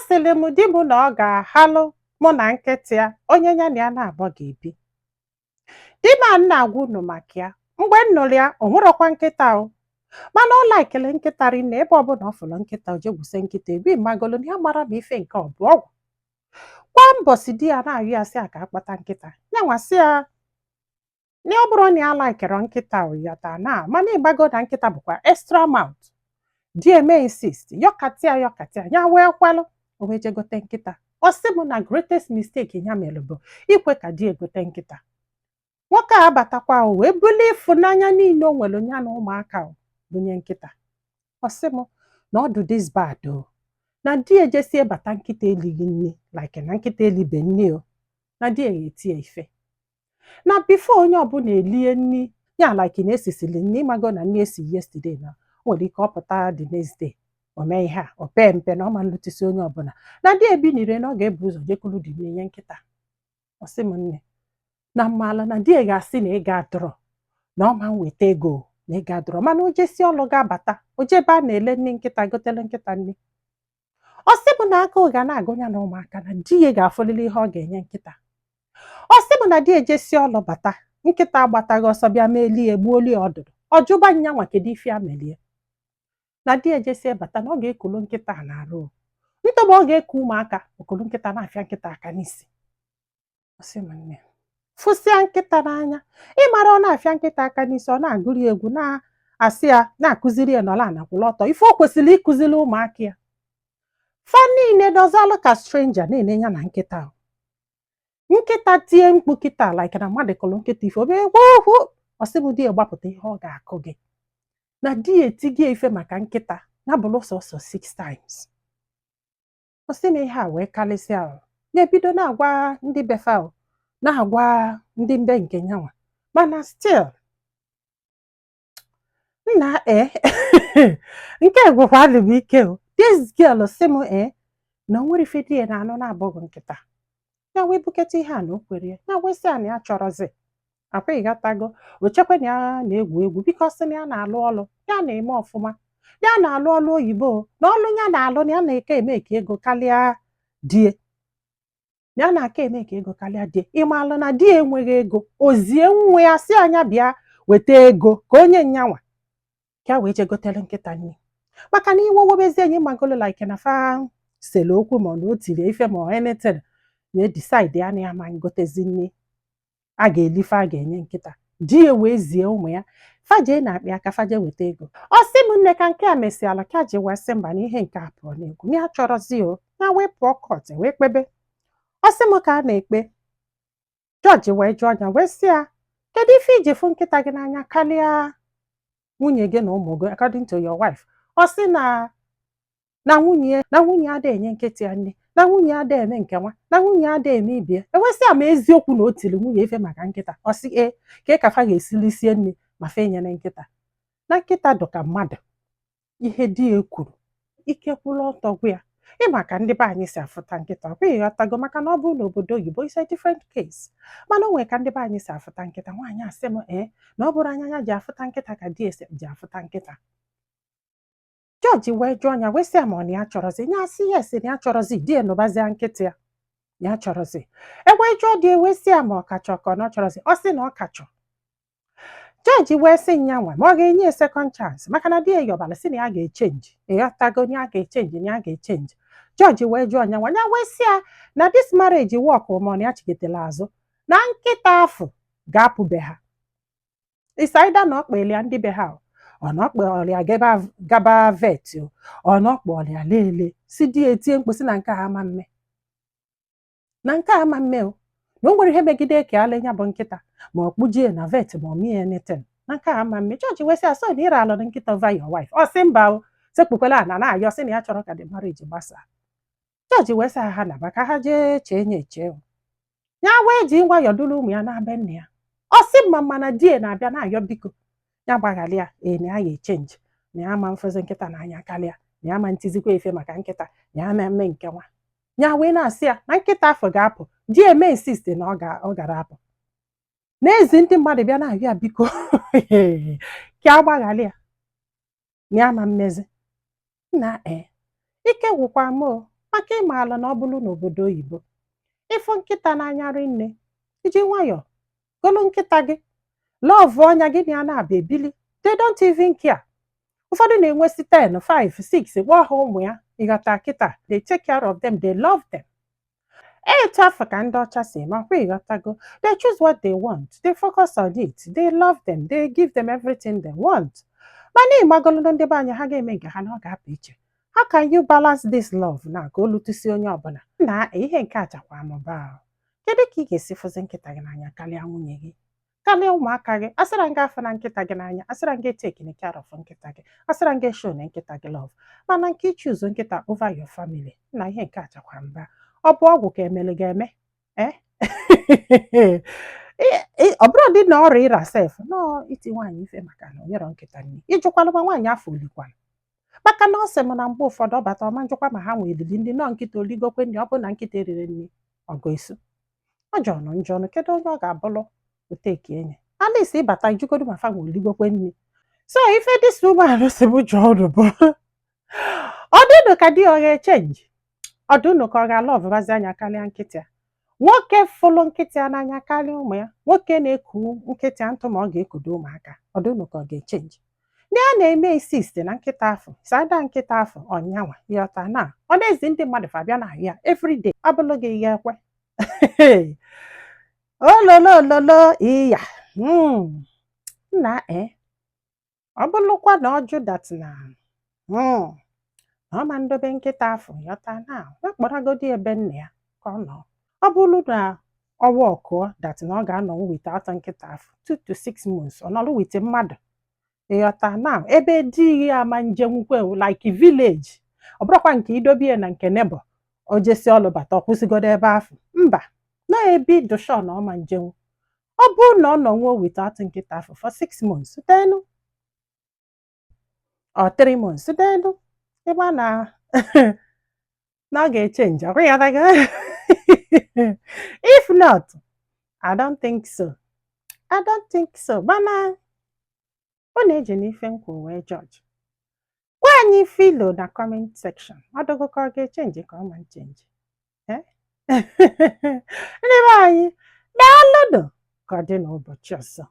sịrị m di m na ọ ga-ahalụ mụ na nkịtị ya onye ya na ya na-abọ ga-ebi. Di m a na-agwa unu maka ya mgbe m nụrụ ya o nwerọkwa nkịta o, mana ọ laikiri nkịta rinne ebe ọbụla ọ fụrụ nkịta o jegwuse nkịta ebi magolu na ya mara ma ife nke ọ bụ ọgwụ. Kwa mbọsị di ya na-ayụ ya sị ya ka akpata nkịta ya nwasị ya na ọ bụrụ na ya laikiri nkịta o yọta na mana ịgbago na nkịta bụkwa extra mouth. Di eme insist yọkatịa ya wee kwelụ o wee jegote nkịta. Ọ sị m na greatest mistake ya mere bụ ikwe ka di egote nkịta. Nwoke a abatakwa o wee bulie ịfụnanya niile o nwere ya na ụmụaka o bunye nkịta. Ọ sị m na ọ dị this bad o, na di ejesie bata nkịta elighị nne like na nkịta elibe nne o, na di eti ya ife. Na before onye ọbụla elie nni ya like na esisili nne ịmago na nne esi yesterday na o nwere ike ọ pụta the next day o mee ihe a o pee mpe na ọ ma nlụtisi onye ọbụla na di ebinire na ọ ga-ebu ụzọ jekwuru di nye nkịta. Ọ sị m nne na mmaala na di ga-asị na ego adọrọ na ọ ma nweta ego na ego adọrọ mana o jesi ọlụ ga-abata o jebe a na-ele nne nkịta gotele nkịta nne. Ọ sị m na aka ga na-agụ ya na ụmụaka na di ya ga-afụlili ihe ọ ga-enye nkịta. Ọ sị m na di ejesi ọlụ bata nkịta agbataghị ọsọ bịa melie egbuolie ọdụdụ ọ jụba nya nwa kedu ife ya melie. Na di ejesi bata na ọ ga-ekulu nkịta a na-arụ ntọba ọ ga-eku ụmụaka okulu nkịta na-afịa nkịta aka n'isi. Ọ sị m nne fụsịa nkịta n'anya ịmara ọ na-afịa nkịta aka n'isi ọ na-agụri egwu na-asị ya na-akụziri ya nọla anakwụla ọtọ ife o kwesịrị ịkụziri ụmụaka ya. Fa niile dọzalụ ka stranger na-ene ya na nkịta ahụ. Nkịta tie mkpu kịta like na mmadụ kụrụ nkịta ife obee hụ ọ sị m di ya gbapụta ihe ọ ga-akụ gị na di ya etigie ife maka nkịta ya bụrụ sọsọ 6 times. Ọ sị m ihe a wee karịsịa ahụ na-ebido na-agwa ndị befa ahụ na-agwa ndị mbe nke nyanwa mana still nna nke gwụkwa adị m ike o. This girl sị m na o nwere ife di ya na-anụ na-abụghị nkịta ya wee buketa ihe a na o kwere ya wee sị a na ya chọrọzi akwa ịghọtago o chekwa na ya na-egwu egwu biko sị na ya na-alụ ọlụ ya na-eme ọfụma ya na-alụ ọlụ oyibo na ọlụ ya na-alụ na ya na-eke eme ka ego karịa die ya na-aka eme ka ego karịa die. Ịmalụ na di enweghị ego ozie nwa ya sị anya bịa weta ego ka onye nyanwa ka wee jegotere nkịta nne maka na iwe webezi enyi magolo like na fa sele okwu ma na o tiri ife ma anything na decide ya na ya ma ngotezi nne a ga-elife a ga-enye nkịta. Di wee zie ụmụ ya faje na-akpị aka faje weta ego. Ọ sị m nne ka nke a mesịala ka ji wee sị mba na ihe nke a pụọ n'egwu ya chọrọzi o ya wee pụọ kọt wee kpebe. Ọ sị m ka a na-ekpe jọji wee jụọ ya wee sị ya kedu ife iji fụ nkịta gị n'anya karịa nwunye gị na ụmụ gị according to your wife. Ọ sị na nwunye ada enye nkịtị ya nne na nwunye ada eme nke nwa na nwunye ada eme ibie ewesị ama eziokwu na o tiri nwunye ife maka nkịta. Ọ sị ka kafa ga-esilisie nne ma fe nyere nkịta na nkịta dụka mmadụ ihe di ya kwuru ike kwụrụ ọtọ gwa ya ịma ka ndị be anyị si afụta nkịta ọ bụghị ịghọtago maka na ọ bụrụ n'obodo oyibo is a different case mana o nwere ka ndị be anyị si afụta nkịta. Nwaanyị asị m na ọ bụrụ anya ya ji afụta nkịta ka di ese ji afụta nkịta. Jọji wee jụọ ya wee sị ya ma ọ na ya chọrọzi ya asị ya esi na ya chọrọzi di enụbazia nkịtị ya chọrọzi ewee jụọ di wee sị ya ma ọ kachọ ka ọ na chọrọzi ọ sị na ọ kachọ. Jọji wee sị nyanwa ma ọ ga-enye second chance maka na di ya yọbara sị na ya ga-echenji ịghọtago na ya ga-echenji na ya ga-echenji. Jọji wee jụọ nyanwa ya wee sị ya na this marriage work ma ọ na ya chigitela azụ na nkịta afọ ga-apụbe ha ịsaida na ọ kpelia ndị be ha ọ na ọkpa ọrịa gaba vet ọ na ọkpa ọrịa lele si di etie mkpu si na nke ama mme na nke ama mme o na o nwere ihe megide ka ale nya bụ nkịta ma ọ kpujie na vet ma ọ mie neten na nke ama mme. Jọji wee sị asọ na ire alụ nkịta over your wife. Ọ sị mba o sekpukwela na na-ayọ sị na ya chọrọ ka the marriage gbasaa. Jọji wee sị ha na maka ha jee chee nye eche ya wee ji ngwa yọdụrụ ụmụ ya na-abịa nne ya. Ọ sị mma mana die na-abịa na-ayọ biko ya gbaghalị ya na ya ga-echenji na ya ma mfezi nkịta n'anya karịa na ya ma ntizikwa efe maka nkịta na ya ma mme nke nwa ya wee na-asị ya na nkịta afọ ga-apụ. Di eme insist na ọ gara apụ n'ezi ndị mmadụ bịa na-ayọ ya biko ka agbaghalị ya na ya ma mmezi na ike gwụkwa m maka ịmaala na ọ bụrụ n'obodo oyibo ịfụ nkịta n'anya rinne iji nwayọọ golu nkịta gị lọvụ ọnya gị na ya na-abịa ebili they don't even care. Ụfọdụ na-enwesi 10, 5, 6 kpọọ ha ụmụ ya ịghọta kịta they take care of them, they love them. Etu afọ ka ndị ọcha si makwa ịghọtago they choose what they want, they focus on it, they love them, they give them everything they want. Mana ịmagolụ ndị be anyị ha ga-eme nke ha na ọ ga-apụ iche. How can you balance this love na ka olutusi onye ọbụla na ihe nke achakwa amụba ahụ? Kedu ka ị ga-esi fụzi nkịta gị n'anya karịa nwunye gị karịa ụmụaka gị? Asịra nga afọ na nkịta gị n'anya, asịra nga etekini care of nkịta gị, asịra nga show na nkịta gị love, mana nke ichuzu nkịta over your family na ihe nke achakwa mba. Ọ bụ ọgwụ ka emele ga-eme ọ bụrụ dị na ọrịa ịra sef nọọ iti nwaanyị ife maka na onyerọ nkịta nri ịjụkwalụma nwaanyị afọ olikwala maka na ọ sị m na mgbe ụfọdụ ọbata ọma njụkwa ma ha nwee elili ndị nọ nkịta oligokwe nri ọ bụ na nkịta eriri nri ọgọ isu ọ jọnụ njọnụ kedu onye ọ ga-abụlụ oteki enye alisi ịbata ijugodu ma fa nwee oligokwe nri. So ife dịsi ụgbọala si bụ jọọrụ bụ ọ dịnụ ka di ọ ga-echenji, ọ dịnụ ka ọ ga-alọvụbazi anya karịa nkịta. Nwoke fụlụ nkịta n'anya karịa ụmụ ya, nwoke na-eku nkịta ntụ ma ọ ga-ekudo ụmụaka, ọ dịnụ ka ọ ga-echenji. Ndị a na-eme insist na nkịta afọ sada nkịta afọ ọnyanwa yọta na ọ na-ezi ndị mmadụ fa bịa na ya everyday abụlụ gị ya ekwe ololololo iya nna ọ bụlụkwa na ọjụ dat na ọ ma ndobe nkịta afọ yọta na wakpọrọgodi ebe nna ya ka ọ nọ. Ọ bụrụ na ọwa ọkụọ dat na ọ ga-anọnwu wite atọ nkịta afọ 2 to 6 months ọ nọlụ wite mmadụ ịghọta na ebe di ya ama njenwukwe like village ọ bụrụkwa nke idobie na nke nebo o jesi ọlụbata ọ kwụsịgodo ebe afọ mba na ebi dosho na ọma njenwu. Ọ bụrụ na ọ nọnwuo wite atọ nkịta afọ for 6 months denu or 3 months denu ebe a na ọ ga-echenji ọkwa ya daga if not I don't think so. I don't think so. Mana ọ na-eji n'ife nkwu wee judge. Gwa anyị filo na comment section ọ dogo ka ọ ga-echenji ka ọ ma nchenji ndị be anyị daalụnụ ka ọ dị n'ụbọchị ọzọ.